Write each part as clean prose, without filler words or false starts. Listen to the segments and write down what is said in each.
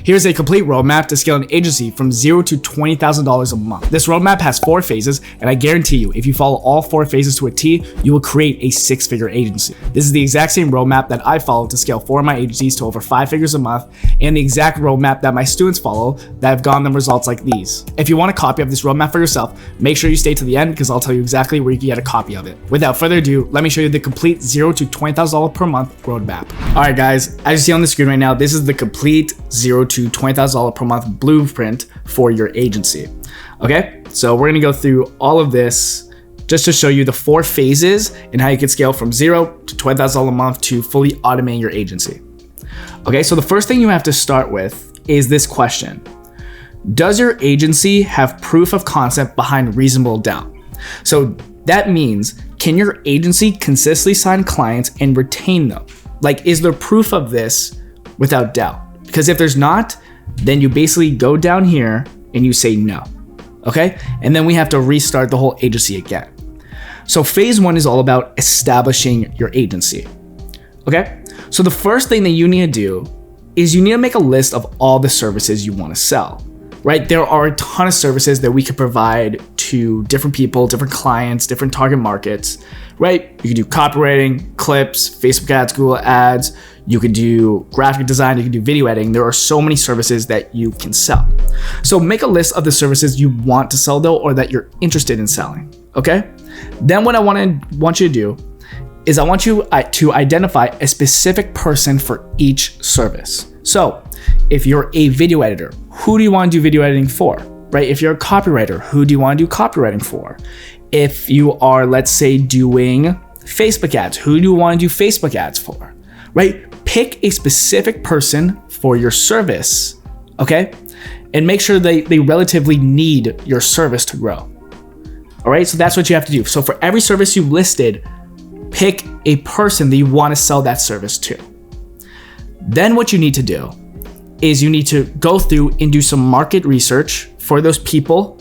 Here's a complete roadmap to scale an agency from $0 to $20,000 a month. This roadmap has 4 phases, and I guarantee you, if you follow all 4 phases to a T, you will create a 6-figure agency. This is the exact same roadmap that I followed to scale 4 of my agencies to over 5 figures a month, and the exact roadmap that my students follow that have gotten them results like these. If you want a copy of this roadmap for yourself, make sure you stay to the end because I'll tell you exactly where you can get a copy of it. Without further ado, let me show you the complete $0 to $20,000 per month roadmap. All right, guys, as you see on the screen right now, this is the complete $0 to $20,000 per month blueprint for your agency. Okay, so we're gonna go through all of this just to show you the 4 phases and how you can scale from $0 to $20,000 a month to fully automating your agency. Okay, so the first thing you have to start with is this question. Does your agency have proof of concept behind reasonable doubt? So that means, can your agency consistently sign clients and retain them? Like, is there proof of this without doubt? Because if there's not, then you basically go down here and you say no, okay? And then we have to restart the whole agency again. So phase 1 is all about establishing your agency, okay? So the first thing that you need to do is you need to make a list of all the services you want to sell, right? There are a ton of services that we could provide to different people, different clients, different target markets, right? You can do copywriting, clips, Facebook ads, Google ads. You could do graphic design, you can do video editing. There are so many services that you can sell. So make a list of the services you want to sell though, or that you're interested in selling, okay? Then what I want you to do is I want you to identify a specific person for each service. So if you're a video editor, who do you want to do video editing for, right? If you're a copywriter, who do you want to do copywriting for? If you are, let's say, doing Facebook ads, who do you want to do Facebook ads for, right? Pick a specific person for your service, okay? And make sure they relatively need your service to grow. All right, so that's what you have to do. So for every service you listed, pick a person that you want to sell that service to. Then what you need to do is you need to go through and do some market research for those people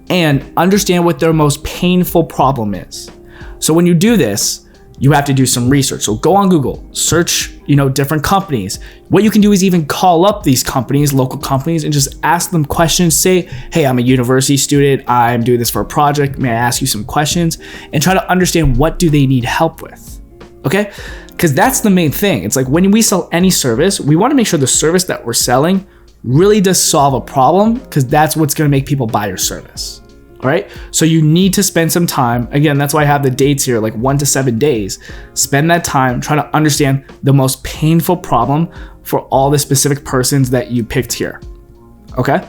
and understand what their most painful problem is. So when you do this, you have to do some research. So go on Google, search, different companies. What you can do is even call up these companies, local companies, and just ask them questions. Say, hey, I'm a university student. I'm doing this for a project. May I ask you some questions? And try to understand what do they need help with, okay? Because that's the main thing. It's like when we sell any service, we want to make sure the service that we're selling really does solve a problem, because that's what's going to make people buy your service. All right. So you need to spend some time. Again, that's why I have the dates here, like 1 to 7 days. Spend that time trying to understand the most painful problem for all the specific persons that you picked here. Okay.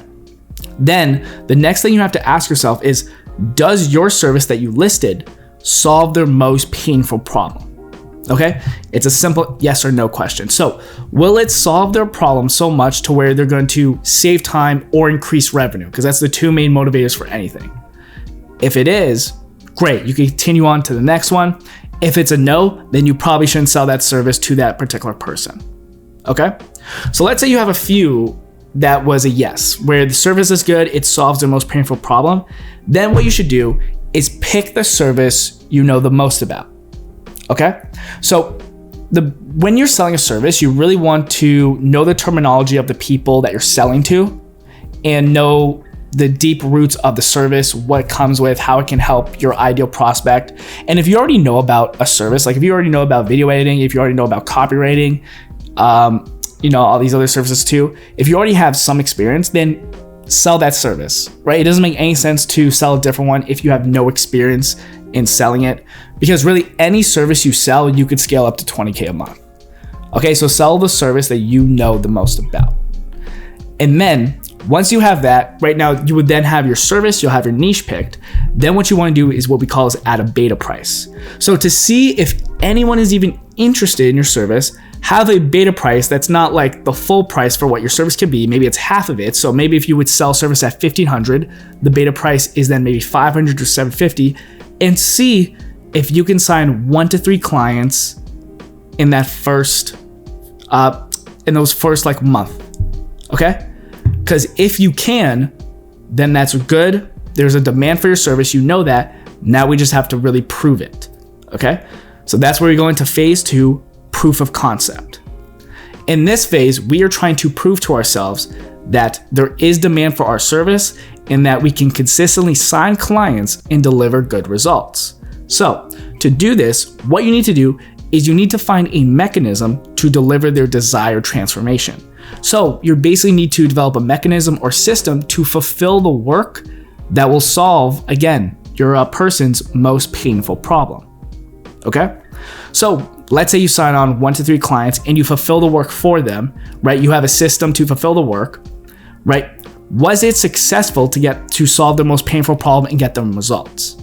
Then the next thing you have to ask yourself is, does your service that you listed solve their most painful problem? Okay. It's a simple yes or no question. So will it solve their problem so much to where they're going to save time or increase revenue? Because that's the 2 main motivators for anything. If it is, great, you can continue on to the next one. If it's a no, then you probably shouldn't sell that service to that particular person. Okay? So let's say you have a few that was a yes, where the service is good, it solves their most painful problem. Then what you should do is pick the service you know the most about. Okay? So when you're selling a service, you really want to know the terminology of the people that you're selling to and know the deep roots of the service, what it comes with, how it can help your ideal prospect. And if you already know about a service, like if you already know about video editing, if you already know about copywriting, all these other services too, if you already have some experience, then sell that service, right? It doesn't make any sense to sell a different one if you have no experience in selling it, because really any service you sell, you could scale up to 20K a month. Okay, so sell the service that you know the most about. And then once you have that, right now you would then have your service, you'll have your niche picked. Then what you want to do is what we call is add a beta price. So to see if anyone is even interested in your service, have a beta price that's not like the full price for what your service can be. Maybe it's half of it. So maybe if you would sell service at $1,500, the beta price is then maybe $500 or $750, and see if you can sign 1 to 3 clients in that first, in those first month. Okay? Because if you can, then that's good. There's a demand for your service. You know that. Now we just have to really prove it. Okay? So that's where we go into phase 2, proof of concept. In this phase, we are trying to prove to ourselves that there is demand for our service and that we can consistently sign clients and deliver good results. So to do this, what you need to do is you need to find a mechanism to deliver their desired transformation. So you basically need to develop a mechanism or system to fulfill the work that will solve, again, your person's most painful problem. Okay? So let's say you sign on 1 to 3 clients and you fulfill the work for them, right? You have a system to fulfill the work, right? Was it successful to solve their most painful problem and get them results?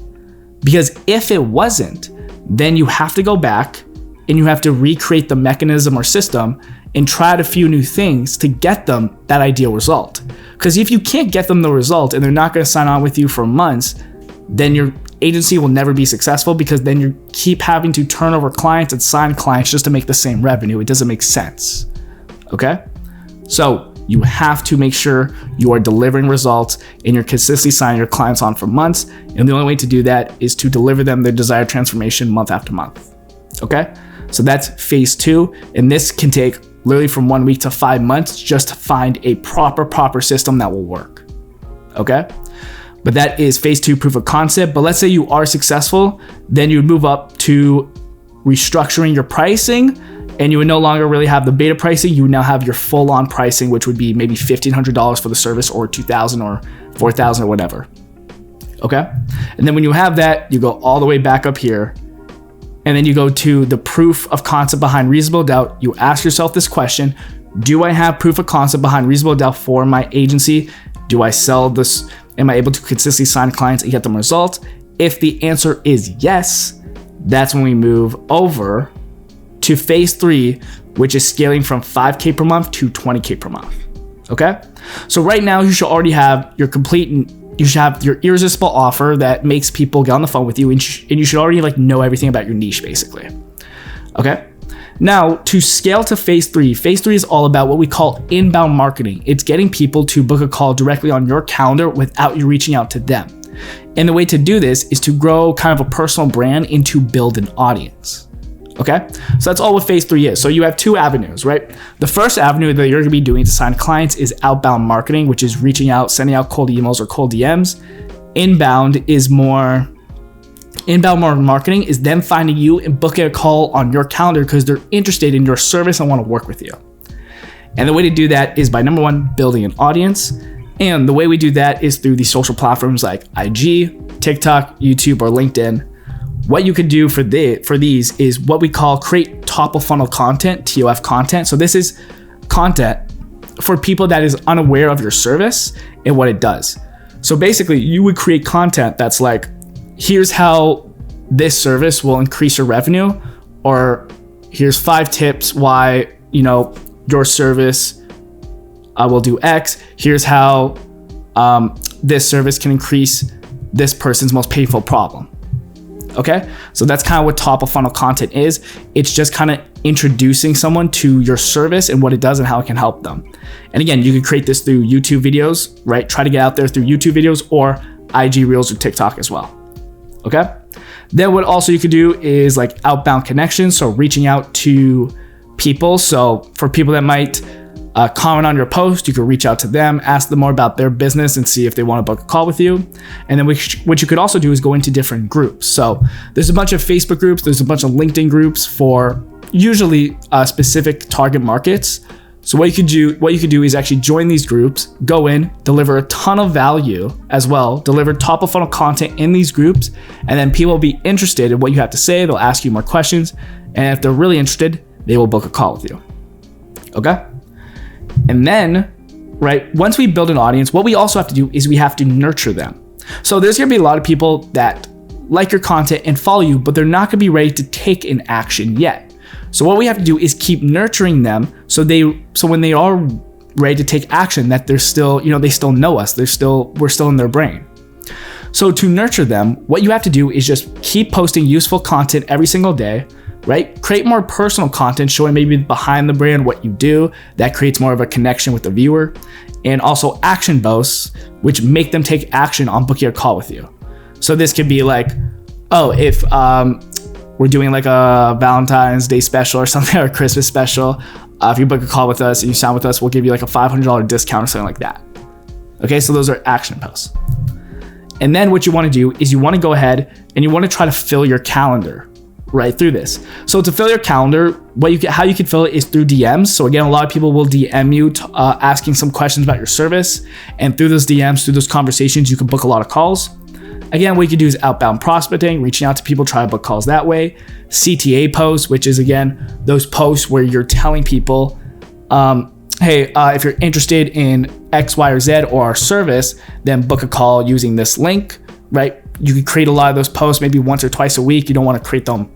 Because if it wasn't, then you have to go back and you have to recreate the mechanism or system and try a few new things to get them that ideal result. Because if you can't get them the result and they're not going to sign on with you for months, then your agency will never be successful, because then you keep having to turn over clients and sign clients just to make the same revenue. It doesn't make sense. Okay? So you have to make sure you are delivering results and you're consistently signing your clients on for months. And the only way to do that is to deliver them their desired transformation month after month. Okay? So that's phase 2. And this can take literally from 1 week to 5 months just to find a proper system that will work. Okay? But that is phase 2, proof of concept. But let's say you are successful, then you would move up to restructuring your pricing, and you would no longer really have the beta pricing. You would now have your full-on pricing, which would be maybe $1,500 for the service, or $2,000 or $4,000 or whatever. Okay? And then when you have that, you go all the way back up here, and then you go to the proof of concept behind reasonable doubt. You ask yourself this question: do I have proof of concept behind reasonable doubt for my agency? Do I sell this? Am I able to consistently sign clients and get them results? If the answer is yes, that's when we move over to phase 3, which is scaling from 5K per month to 20K per month. Okay? So right now you should already have your you should have your irresistible offer that makes people get on the phone with you, and you should already know everything about your niche, basically. Okay? Now, to scale to phase 3 is all about what we call inbound marketing. It's getting people to book a call directly on your calendar without you reaching out to them. And the way to do this is to grow kind of a personal brand and to build an audience. Okay? So that's all what phase 3 is. So you have 2 avenues, right? The first avenue that you're going to be doing to sign clients is outbound marketing, which is reaching out, sending out cold emails or cold DMs. Inbound marketing is them finding you and booking a call on your calendar because they're interested in your service and want to work with you. And the way to do that is by, number 1, building an audience. And the way we do that is through these social platforms like IG, TikTok, YouTube, or LinkedIn. What you could do for these is what we call create top of funnel content, TOF content. So this is content for people that is unaware of your service and what it does. So basically, you would create content that's like, here's how this service will increase your revenue, or here's 5 tips why, your service will do X. Here's how this service can increase this person's most painful problem. Okay? So that's kind of what top of funnel content is. It's just kind of introducing someone to your service and what it does and how it can help them. And again, you can create this through YouTube videos, right? Try to get out there through YouTube videos or IG Reels or TikTok as well. Okay? Then what also you could do is outbound connections. So reaching out to people. So for people that might comment on your post, you could reach out to them, ask them more about their business and see if they want to book a call with you. And then what you could also do is go into different groups. So there's a bunch of Facebook groups, there's a bunch of LinkedIn groups for usually specific target markets. So what you could do is actually join these groups, go in, deliver a ton of value as well, deliver top of funnel content in these groups, and then people will be interested in what you have to say. They'll ask you more questions, and if they're really interested, they will book a call with you. Okay? And then, right, once we build an audience, what we also have to do is we have to nurture them. So there's going to be a lot of people that like your content and follow you, but they're not going to be ready to take an action yet. So what we have to do is keep nurturing them so when they are ready to take action, that they're still, they still know us. We're still in their brain. So to nurture them, what you have to do is just keep posting useful content every single day, right? Create more personal content showing maybe behind the brand what you do. That creates more of a connection with the viewer. And also action boasts, which make them take action on booking a call with you. So this could be if we're doing a Valentine's Day special or something, or a Christmas special, If you book a call with us and you sign with us, we'll give you like a $500 discount or something like that. Okay, so those are action posts. And then what you want to do is you want to go ahead and you want to try to fill your calendar right through this. So to fill your calendar, how you can fill it is through DMs. So again, a lot of people will DM you asking some questions about your service, and through those DMs, through those conversations, you can book a lot of calls. Again, what you can do is outbound prospecting, reaching out to people, try to book calls that way. CTA posts, which is again those posts where you're telling people, hey, if you're interested in X, Y, or Z or our service, then book a call using this link, right? You can create a lot of those posts maybe once or twice a week. You don't want to create them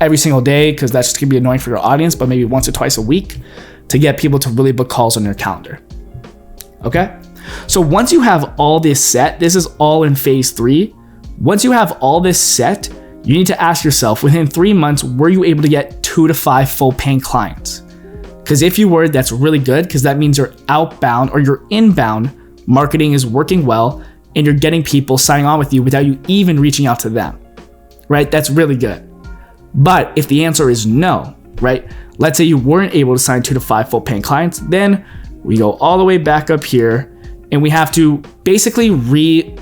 every single day because that's just gonna be annoying for your audience, but maybe once or twice a week to get people to really book calls on your calendar. Okay? So once you have all this set, this is all in phase 3. Once you have all this set, you need to ask yourself, within 3 months, were you able to get 2 to 5 full paying clients? Because if you were, that's really good, because that means your outbound or your inbound marketing is working well and you're getting people signing on with you without you even reaching out to them, right? That's really good. But if the answer is no, right? Let's say you weren't able to sign 2 to 5 full paying clients, then we go all the way back up here and we have to basically redo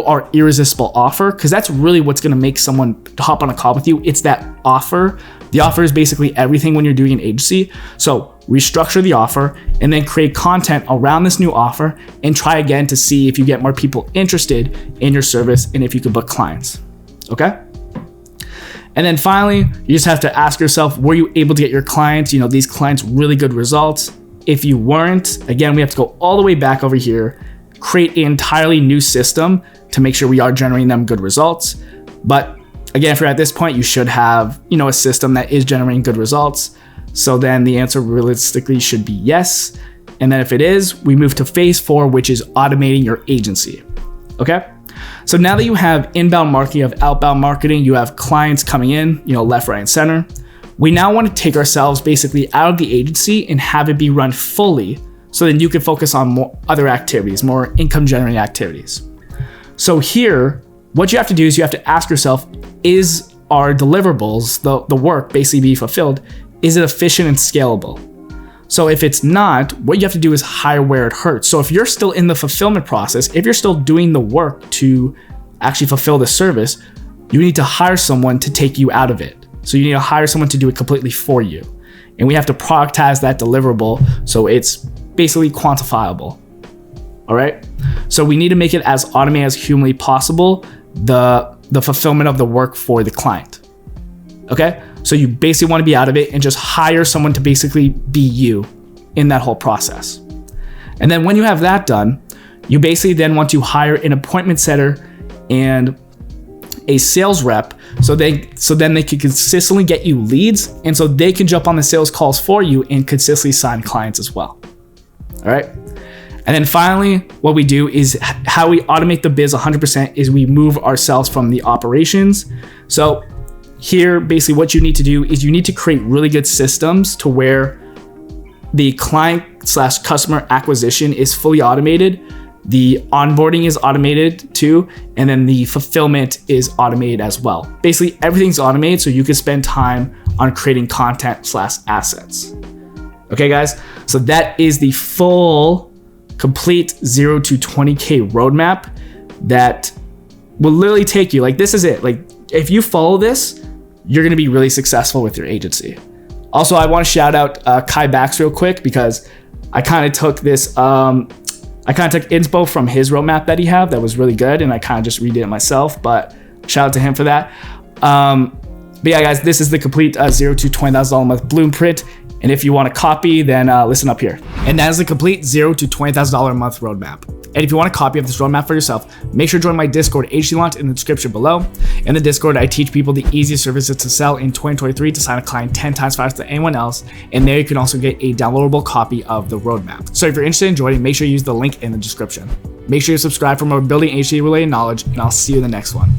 our irresistible offer, because that's really what's going to make someone hop on a call with you. It's that offer. The offer is basically everything when you're doing an agency. So restructure the offer and then create content around this new offer and try again to see if you get more people interested in your service and if you can book clients. Okay? And then finally, you just have to ask yourself, were you able to get your clients, these clients, really good results? If you weren't, again, we have to go all the way back over here, create an entirely new system to make sure we are generating them good results. But again, if you're at this point, you should have, a system that is generating good results. So then the answer realistically should be yes. And then if it is, we move to phase 4, which is automating your agency. Okay? So now that you have inbound marketing, you have outbound marketing, you have clients coming in, left, right, and center, we now want to take ourselves basically out of the agency and have it be run fully so then you can focus on more other activities, more income generating activities. So here, what you have to do is you have to ask yourself, is our deliverables, the work basically be fulfilled, is it efficient and scalable? So if it's not, what you have to do is hire where it hurts. So if you're still in the fulfillment process, if you're still doing the work to actually fulfill the service, you need to hire someone to take you out of it. So you need to hire someone to do it completely for you. And we have to productize that deliverable so it's basically quantifiable. All right? So we need to make it as automated as humanly possible, the fulfillment of the work for the client. Okay? So you basically want to be out of it and just hire someone to basically be you in that whole process. And then when you have that done, you basically then want to hire an appointment setter and a sales rep so then they can consistently get you leads, and so they can jump on the sales calls for you and consistently sign clients as well. All right. And then finally, what we do is how we automate the biz 100% is we move ourselves from the operations. So here, basically what you need to do is you need to create really good systems to where the client/customer acquisition is fully automated, the onboarding is automated too, and then the fulfillment is automated as well. Basically everything's automated so you can spend time on creating content/assets. Okay guys, so that is the full complete 0 to 20K roadmap that will literally take you, this is it. If you follow this, you're gonna be really successful with your agency. Also, I wanna shout out Kai Bax real quick because I kind of took this, I kind of took inspo from his roadmap that he had that was really good, and I kind of just redid it myself, but shout out to him for that. But yeah, guys, this is the complete 0 to $20,000 a month blueprint. And if you want a copy, then listen up here. And that is the complete $0 to $20,000 a month roadmap. And if you want a copy of this roadmap for yourself, make sure to join my Discord Agency Launch in the description below. In the Discord, I teach people the easiest services to sell in 2023 to sign a client 10 times faster than anyone else. And there you can also get a downloadable copy of the roadmap. So if you're interested in joining, make sure you use the link in the description. Make sure you subscribe for more building agency related knowledge, and I'll see you in the next one.